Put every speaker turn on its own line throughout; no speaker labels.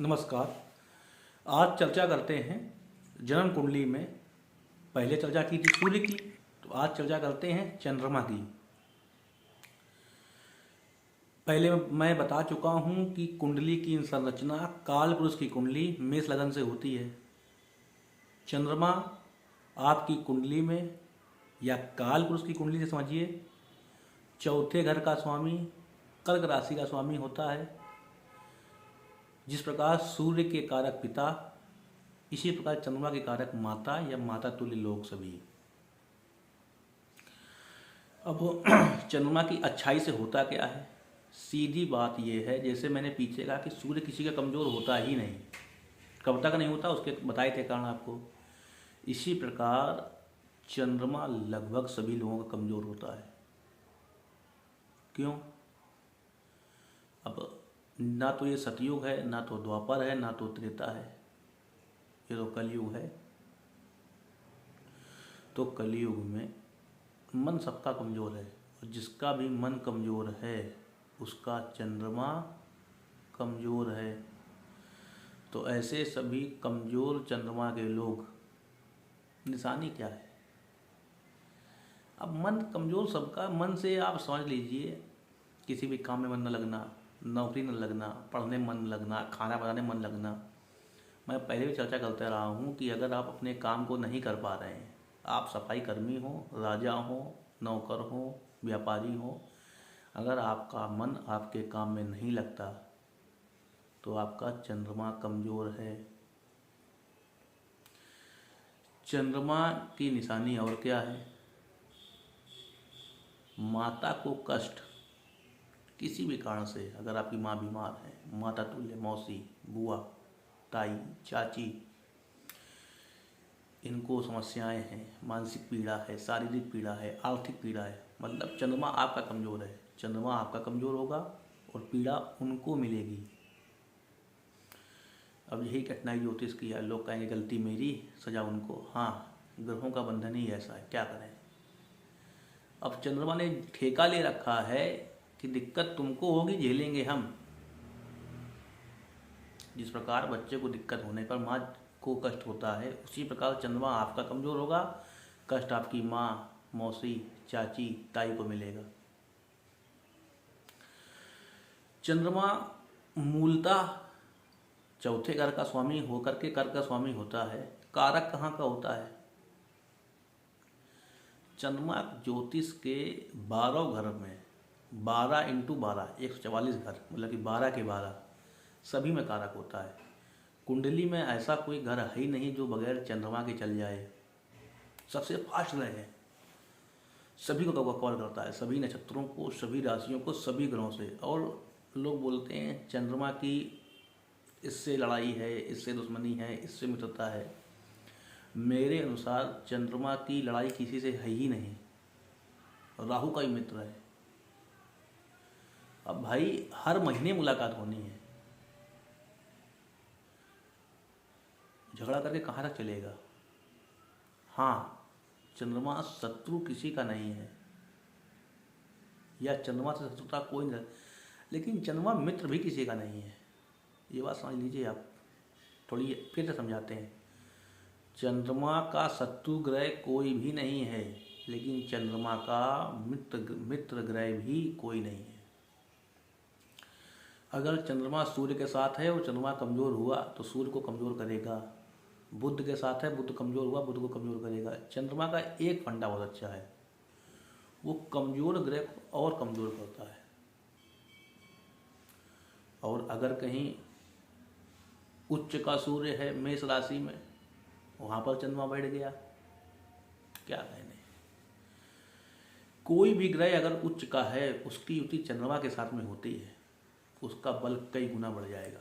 नमस्कार। आज चर्चा करते हैं जन्म कुंडली में। पहले चर्चा की थी सूर्य की, तो आज चर्चा करते हैं चंद्रमा की। पहले मैं बता चुका हूं कि कुंडली की संरचना काल पुरुष की कुंडली मेष लगन से होती है। चंद्रमा आपकी कुंडली में या काल पुरुष की कुंडली से समझिए चौथे घर का स्वामी कर्क राशि का स्वामी होता है। जिस प्रकार सूर्य के कारक पिता, इसी प्रकार चंद्रमा के कारक माता या माता तुल्य लोग सभी। अब चंद्रमा की अच्छाई से होता क्या है? सीधी बात यह है, जैसे मैंने पीछे कहा कि सूर्य किसी का कमज़ोर होता ही नहीं, कब तक नहीं होता उसके बताए थे कारण आपको। इसी प्रकार चंद्रमा लगभग सभी लोगों का कमज़ोर होता है। क्यों? अब ना तो ये सतयुग है, ना तो द्वापर है, ना तो त्रेता है, ये तो कलयुग है। तो कलयुग में मन सबका कमज़ोर है, और जिसका भी मन कमज़ोर है उसका चंद्रमा कमज़ोर है। तो ऐसे सभी कमज़ोर चंद्रमा के लोग निशानी क्या है? अब मन कमज़ोर सबका, मन से आप समझ लीजिए किसी भी काम में मन न लगना, नौकरी न लगना, पढ़ने में मन न लगना, खाना बनाने में मन लगना। मैं पहले भी चर्चा करते रहा हूँ कि अगर आप अपने काम को नहीं कर पा रहे हैं, आप सफाई कर्मी हो, राजा हो, नौकर हो, व्यापारी हो, अगर आपका मन आपके काम में नहीं लगता तो आपका चंद्रमा कमज़ोर है। चंद्रमा की निशानी और क्या है? माता को कष्ट किसी भी कारण से, अगर आपकी माँ बीमार है, माता तुल्य, मौसी, बुआ, ताई, चाची, इनको समस्याएं हैं, मानसिक पीड़ा है, शारीरिक पीड़ा है, आर्थिक पीड़ा है, मतलब चंद्रमा आपका कमज़ोर है। चंद्रमा आपका कमज़ोर होगा और पीड़ा उनको मिलेगी। अब यही कठिनाई ज्योतिष की है। लोग कहेंगे गलती मेरी, सजा उनको। हाँ, ग्रहों का बंधन ही ऐसा है, क्या करें। अब चंद्रमा ने ठेका ले रखा है कि दिक्कत तुमको होगी, झेलेंगे हम। जिस प्रकार बच्चे को दिक्कत होने पर माँ को कष्ट होता है, उसी प्रकार चंद्रमा आपका कमज़ोर होगा, कष्ट आपकी माँ, मौसी, चाची, ताई को मिलेगा। चंद्रमा मूलतः चौथे घर का स्वामी होकर के कर्क का स्वामी होता है। कारक कहाँ का होता है? चंद्रमा ज्योतिष के 12 घर में 12 इंटू 12 144 घर, मतलब कि 12 के 12 सभी में कारक होता है। कुंडली में ऐसा कोई घर है ही नहीं जो बगैर चंद्रमा के चल जाए। सबसे फास्ट ग्रह है, सभी को कवर करता है, सभी नक्षत्रों को, सभी राशियों को, सभी ग्रहों से। और लोग बोलते हैं चंद्रमा की इससे लड़ाई है, इससे दुश्मनी है, इससे मित्रता है। मेरे अनुसार चंद्रमा की लड़ाई किसी से है ही नहीं, राहु का ही मित्र है। अब भाई हर महीने मुलाकात होनी है, झगड़ा करके कहाँ तक चलेगा। हाँ, चंद्रमा शत्रु किसी का नहीं है, या चंद्रमा से शत्रुता कोई नहीं, लेकिन चंद्रमा मित्र भी किसी का नहीं है। ये बात समझ लीजिए आप। थोड़ी फिर से समझाते हैं। चंद्रमा का शत्रु ग्रह कोई भी नहीं है, लेकिन चंद्रमा का मित्र ग्रह भी कोई नहीं है। अगर चंद्रमा सूर्य के साथ है और चंद्रमा कमज़ोर हुआ तो सूर्य को कमज़ोर करेगा। बुध के साथ है, बुध कमज़ोर हुआ, बुध को कमज़ोर करेगा। चंद्रमा का एक फंडा बहुत अच्छा है, वो कमज़ोर ग्रह को और कमज़ोर करता है। और अगर कहीं उच्च का सूर्य है मेष राशि में, वहाँ पर चंद्रमा बैठ गया, क्या कहने। कोई भी ग्रह अगर उच्च का है, उसकी युति चंद्रमा के साथ में होती है, उसका बल कई गुना बढ़ जाएगा।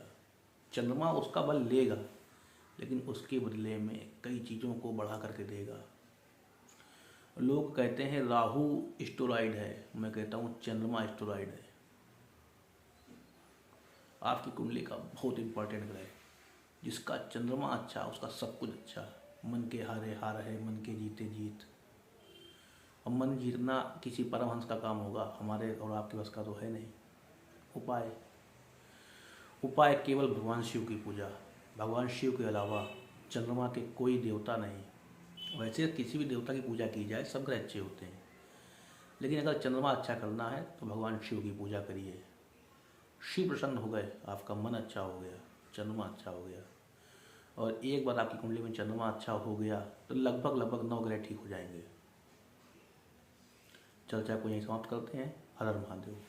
चंद्रमा उसका बल लेगा, लेकिन उसके बदले में कई चीज़ों को बढ़ा करके देगा। लोग कहते हैं राहु स्टेरॉइड है, मैं कहता हूँ चंद्रमा स्टेरॉइड है। आपकी कुंडली का बहुत इंपॉर्टेंट ग्रह, जिसका चंद्रमा अच्छा, उसका सब कुछ अच्छा। मन के हारे हार है, मन के जीते जीत। और मन जीतना किसी परमहंस का काम होगा, हमारे और आपके बस का तो है नहीं। उपाय उपाय केवल भगवान शिव की पूजा। भगवान शिव के अलावा चंद्रमा के कोई देवता नहीं। वैसे किसी भी देवता की पूजा की जाए सब ग्रह अच्छे होते हैं, लेकिन अगर चंद्रमा अच्छा करना है तो भगवान शिव की पूजा करिए। शिव प्रसन्न हो गए, आपका मन अच्छा हो गया, चंद्रमा अच्छा हो गया। और एक बार आपकी कुंडली में चंद्रमा अच्छा हो गया तो लगभग 9 ग्रह ठीक हो जाएंगे। चर्चा को यहीं समाप्त करते हैं। हर हर महादेव।